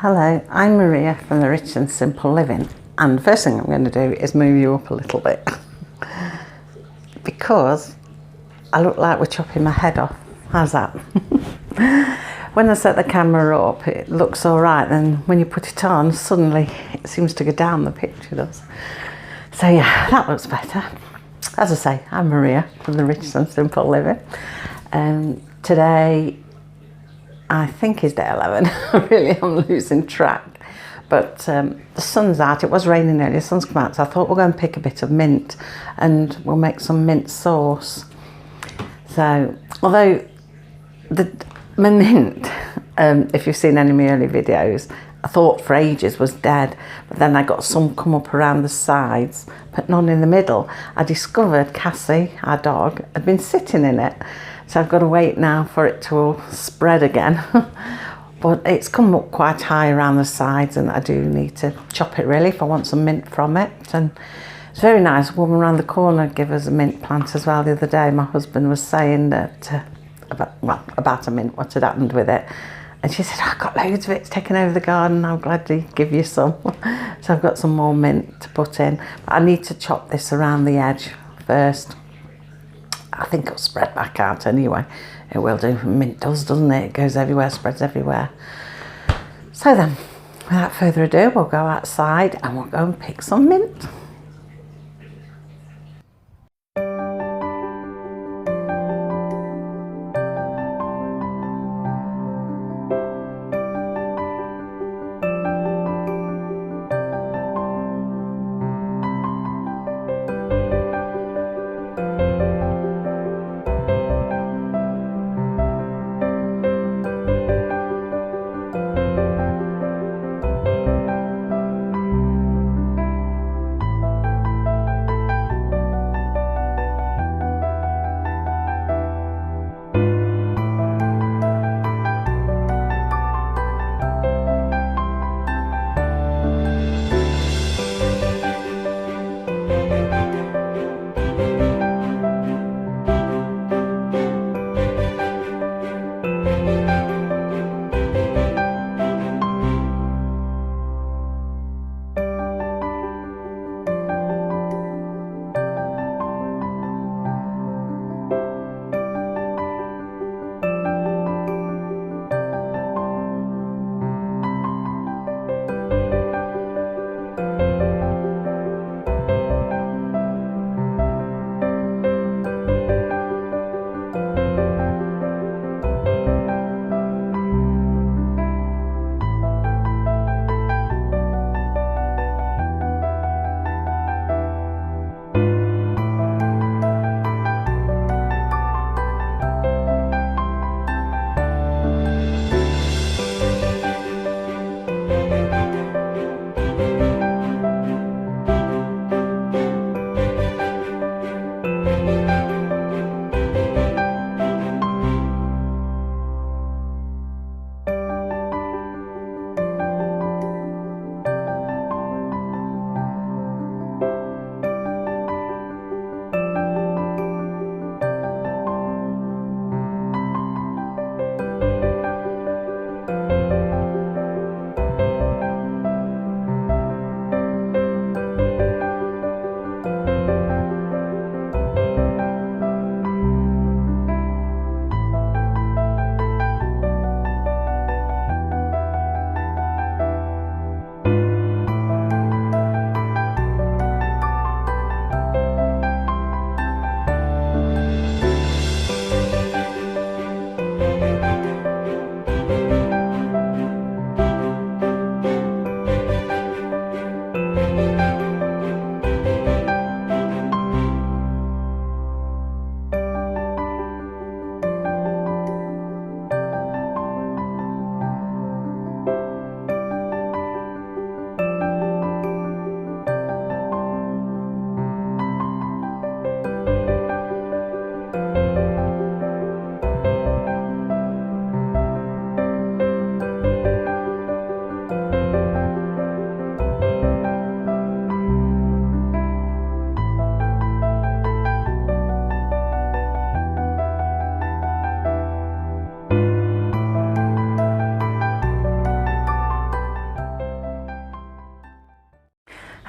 Hello, I'm Maria from the Rich and Simple Living, and the first thing I'm going to do is move you up a little bit because I look like we're chopping my head off. How's that? When I set the camera up it looks alright, then when you put it on suddenly it seems to go down, the picture does. So yeah, that looks better. As I say, I'm Maria from the Rich and Simple Living. Today I think is day 11. Really, I'm losing track. But the sun's out. It was raining earlier, the sun's come out, so I thought we'll go and pick a bit of mint and we'll make some mint sauce. So, although my mint, if you've seen any of my early videos, I thought for ages was dead, but then I got some come up around the sides, but none in the middle. I discovered Cassie, our dog, had been sitting in it. So I've got to wait now for it to all spread again. But it's come up quite high around the sides and I do need to chop it really if I want some mint from it. And it's very nice. A woman around the corner gave us a mint plant as well the other day. My husband was saying that about a mint, what had happened with it. And she said, oh, I've got loads of it, it's taken over the garden, I'm glad to give you some. So I've got some more mint to put in. But I need to chop this around the edge first. I think it'll spread back out anyway. It will do. Mint does, doesn't it? It goes everywhere, spreads everywhere. So then, without further ado, we'll go outside and we'll go and pick some mint.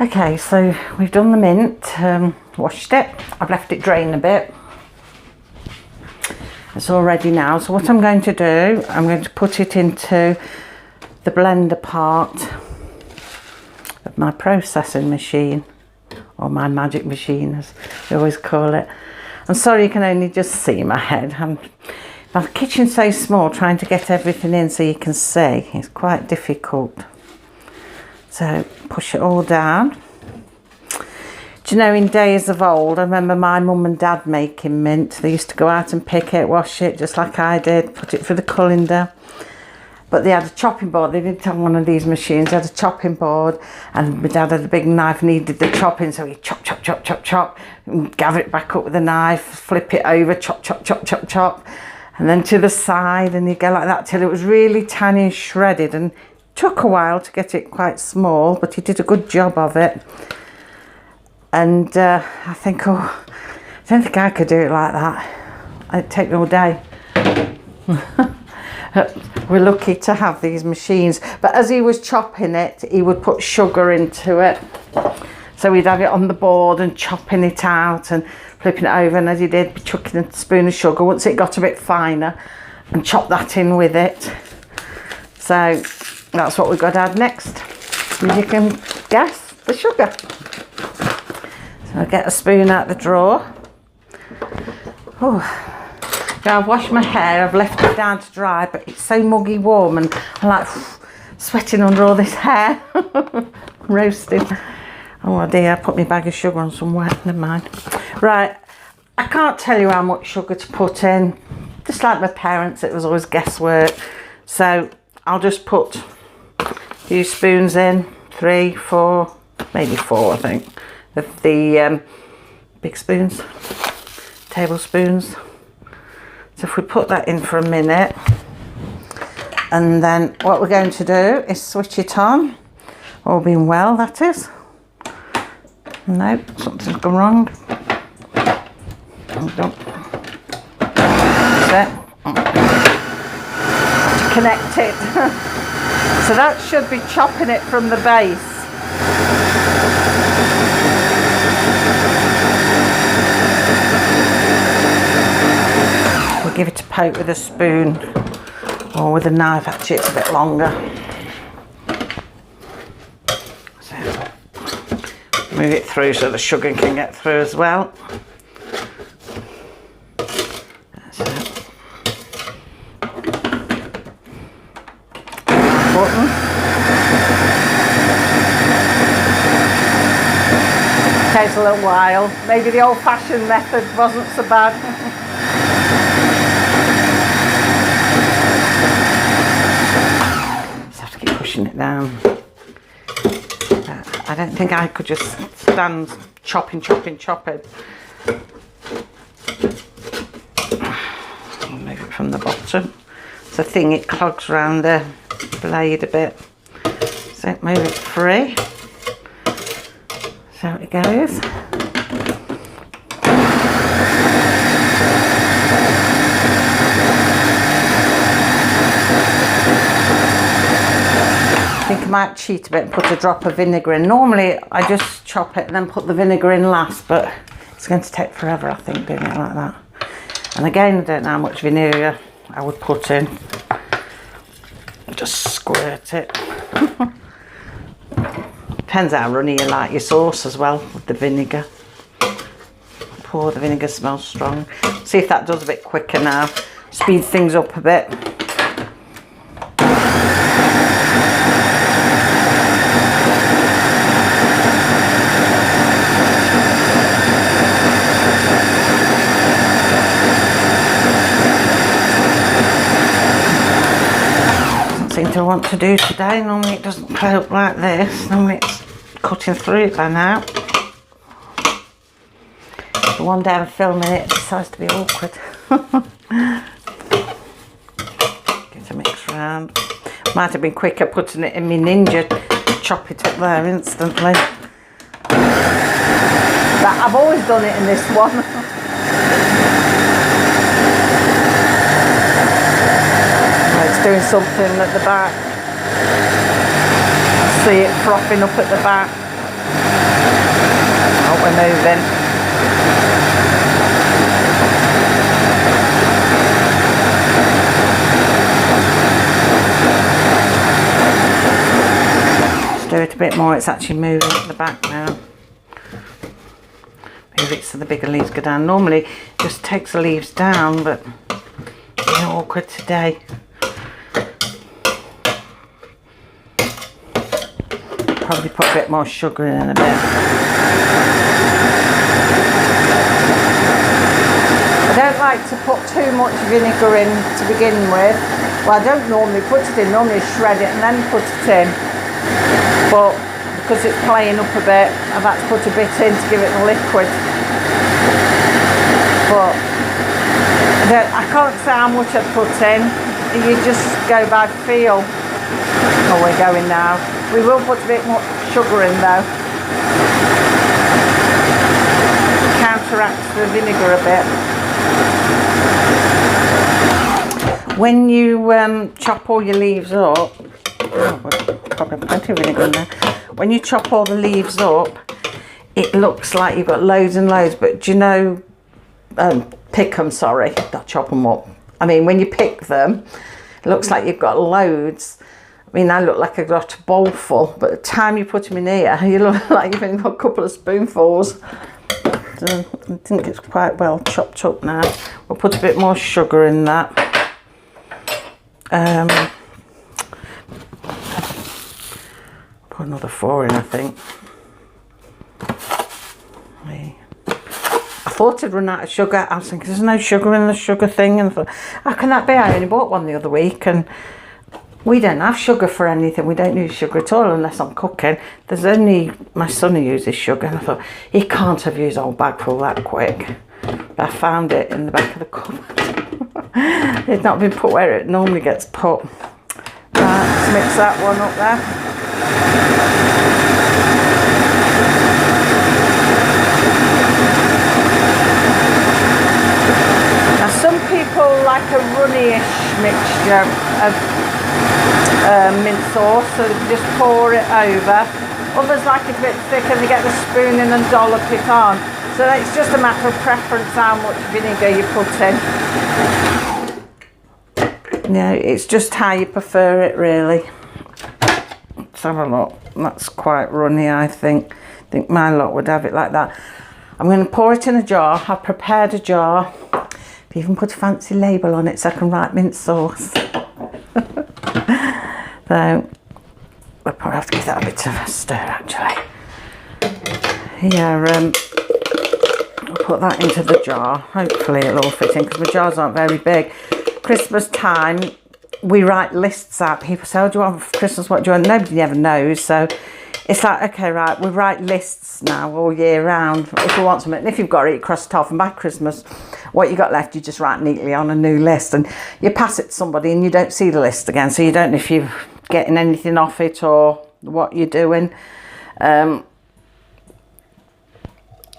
Okay, so we've done the mint, washed it. I've left it drain a bit. It's all ready now. So what I'm going to do, I'm going to put it into the blender part of my processing machine, or my magic machine as we always call it. I'm sorry you can only just see my head. My kitchen's so small, trying to get everything in so you can see, it's quite difficult. So push it all down. Do you know, in days of old, I remember my mum and dad making mint. They used to go out and pick it, wash it, just like I did, put it through the colander. But they had a chopping board. They didn't have one of these machines. They had a chopping board, and my dad had a big knife, needed the chopping, so he'd chop, chop, chop, chop, chop, and gather it back up with a knife, flip it over, chop, chop, chop, chop, chop, and then to the side, and you'd go like that till it was really tiny and shredded, and took a while to get it quite small, but he did a good job of it. And I think, oh, I don't think I could do it like that. It'd take me all day. We're lucky to have these machines. But as he was chopping it, he would put sugar into it. So we'd have it on the board and chopping it out and flipping it over, and as he did, chucking a spoon of sugar once it got a bit finer, and chop that in with it. So that's what we've got to add next. As you can guess, the sugar. So I'll get a spoon out the drawer. Oh. Now I've washed my hair, I've left it down to dry, but it's so muggy warm, and I'm like sweating under all this hair. Roasting. Oh dear, I put my bag of sugar on somewhere, never mind. Right, I can't tell you how much sugar to put in. Just like my parents, it was always guesswork. So I'll just put a few spoons in, 3, 4, maybe 4 I think. Of the big spoons, tablespoons. So if we put that in for a minute, and then what we're going to do is switch it on, all being well, that is. No, something's gone wrong. Hold on. That's it. To connect it. So that should be chopping it from the base. We'll give it a poke with a spoon, or with a knife, actually it's a bit longer. So move it through so the sugar can get through as well. That's it. Button. Takes a little while. Maybe the old-fashioned method wasn't so bad. Just have to keep pushing it down. I don't think I could just stand chopping. I'll move it from the bottom. It's a thing, it clogs around the blade a bit. So move it free. So it goes. I think I might cheat a bit and put a drop of vinegar in. Normally I just chop it and then put the vinegar in last, but it's going to take forever, I think, doing it like that. And again, I don't know how much vinegar I would put in. Just squirt it. Depends how runny you like your sauce as well with the vinegar. Pour the vinegar, smells strong. See if that does a bit quicker now. Speed things up a bit. Seem to want to do today. Normally it doesn't play up like this. Normally it's cutting through it by now. The one day I'm filming it decides to be awkward. Get a mix round. Might have been quicker putting it in my Ninja, chop it up there instantly. But I've always done it in this one. Doing something at the back. See it frothing up at the back. what we're moving. Let's do it a bit more. It's actually moving at the back now. Move it so the bigger leaves go down. Normally it just takes the leaves down, but it's a bit awkward today. Probably put a bit more sugar in a bit. I don't like to put too much vinegar in to begin with. Well, I don't normally put it in, normally shred it and then put it in. But because it's playing up a bit, I've had to put a bit in to give it the liquid. But I can't say how much I've put in. You just go by feel. Oh, we're going now. We will put a bit more sugar in though. Counteracts the vinegar a bit. When you chop all your leaves up, probably plenty of vinegar in there. When you chop all the leaves up, it looks like you've got loads and loads, but do you know, pick them, sorry, not chop them up. I mean, when you pick them, it looks like you've got loads. I mean, I look like I've got a bowl full, but the time you put them in here, you look like you've only got a couple of spoonfuls. So I think it's quite well chopped up now. We'll put a bit more sugar in that. Put another 4 in, I think. I thought I'd run out of sugar. I was thinking, there's no sugar in the sugar thing. And I thought, how can that be? I only bought one the other week, and we don't have sugar for anything. We don't use sugar at all unless I'm cooking. There's only my son who uses sugar, and I thought, he can't have used a whole bag full that quick. But I found it in the back of the cupboard. It's not been put where it normally gets put. Right, let's mix that one up there. Now some people like a runny-ish mixture of mint sauce, so they just pour it over. Others like it a bit thick and they get the spoon in and dollop it on. So it's just a matter of preference how much vinegar you put in. Yeah, it's just how you prefer it really. Let's have a look. That's quite runny, I think. I think my lot would have it like that. I'm going to pour it in a jar. I've prepared a jar. I've even put a fancy label on it so I can write mint sauce. So we'll probably have to give that a bit of a stir actually. Yeah, I'll put that into the jar. Hopefully it'll all fit in because my jars aren't very big. Christmas time, we write lists out. People say, oh, do you want for Christmas? What do you want? Nobody ever knows. So it's like, okay, right, we write lists now all year round if you want something. And if you've got it, you cross it off. And by Christmas, what you got left, you just write neatly on a new list. And you pass it to somebody and you don't see the list again. So you don't know if you're getting anything off it or what you're doing.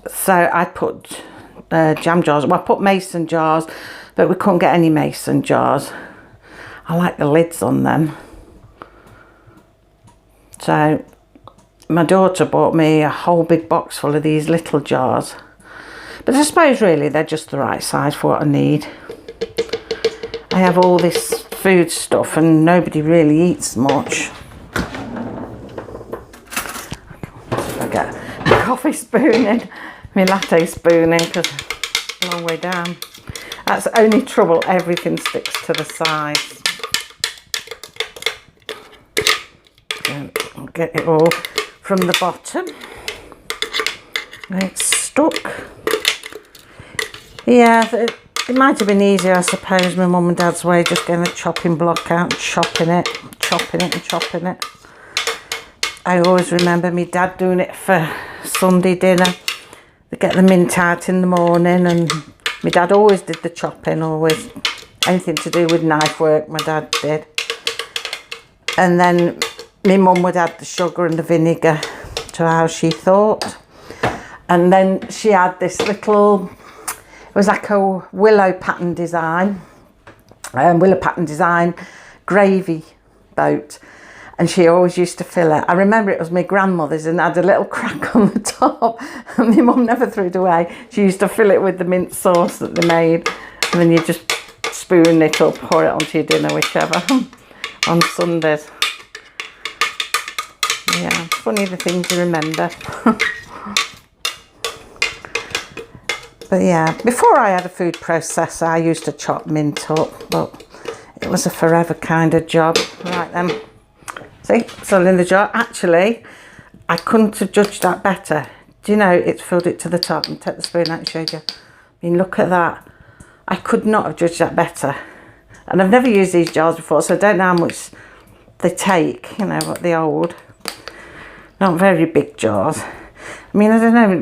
So I put jam jars. Well, I put mason jars, but we couldn't get any mason jars. I like the lids on them. So my daughter bought me a whole big box full of these little jars. But I suppose really they're just the right size for what I need. I have all this food stuff and nobody really eats much. I get my coffee spoon in, my latte spoon in because it's a long way down. That's the only trouble, everything sticks to the sides. I'll get it all from the bottom. It's stuck. Yeah, it might have been easier, I suppose, my mum and dad's way, just getting a chopping block out and chopping it and chopping it. I always remember my dad doing it for Sunday dinner. They get the mint out in the morning, and my dad always did the chopping, always. Anything to do with knife work, my dad did. And then my mum would add the sugar and the vinegar to how she thought. And then she had this little, it was like a willow pattern design gravy boat. and she always used to fill it. I remember it was my grandmother's and had a little crack on the top, and my mum never threw it away. She used to fill it with the mint sauce that they made, and then you just spoon it or pour it onto your dinner, whichever, on Sundays. Yeah, funny the things you remember. But yeah, before I had a food processor, I used to chop mint up, but it was a forever kind of job. Right then, see, it's all in the jar. Actually, I couldn't have judged that better. Do you know, it's filled it to the top. And take the spoon out and show you. I mean, look at that. I could not have judged that better. And I've never used these jars before, so I don't know how much they take, you know, what they hold. Not very big jars. I mean, I don't know.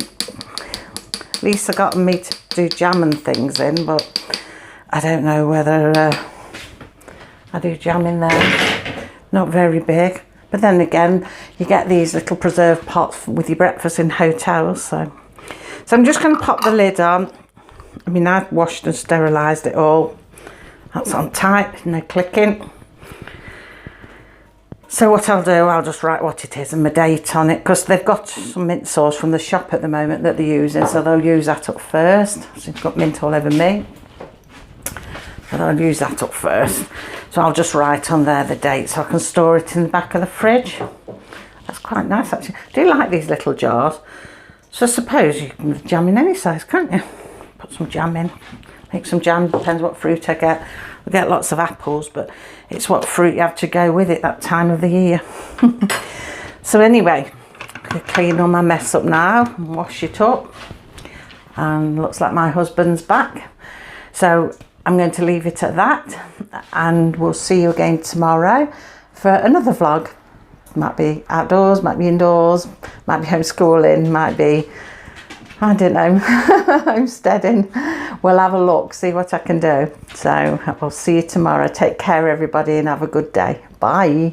Lisa got me to do jam and things in, but I don't know whether I do jam in there. Not very big. But then again, you get these little preserve pots with your breakfast in hotels. So I'm just going to pop the lid on. I mean, I've washed and sterilised it all. That's on tight, no clicking. So what I'll do, I'll just write what it is and my date on it, because they've got some mint sauce from the shop at the moment that they're using, so they'll use that up first. So it's got mint all over me, but I'll use that up first. So I'll just write on there the date so I can store it in the back of the fridge. That's quite nice actually. I do like these little jars. So I suppose you can jam in any size, can't you? Put some jam in, make some jam, depends what fruit I get. I get lots of apples, but it's what fruit you have to go with it that time of the year. So anyway, I'm going to clean all my mess up now and wash it up. And looks like my husband's back. So I'm going to leave it at that, and we'll see you again tomorrow for another vlog. Might be outdoors, might be indoors, might be homeschooling, might be, I don't know, homesteading. We'll have a look, see what I can do. So I'll see you tomorrow. Take care everybody and have a good day. Bye.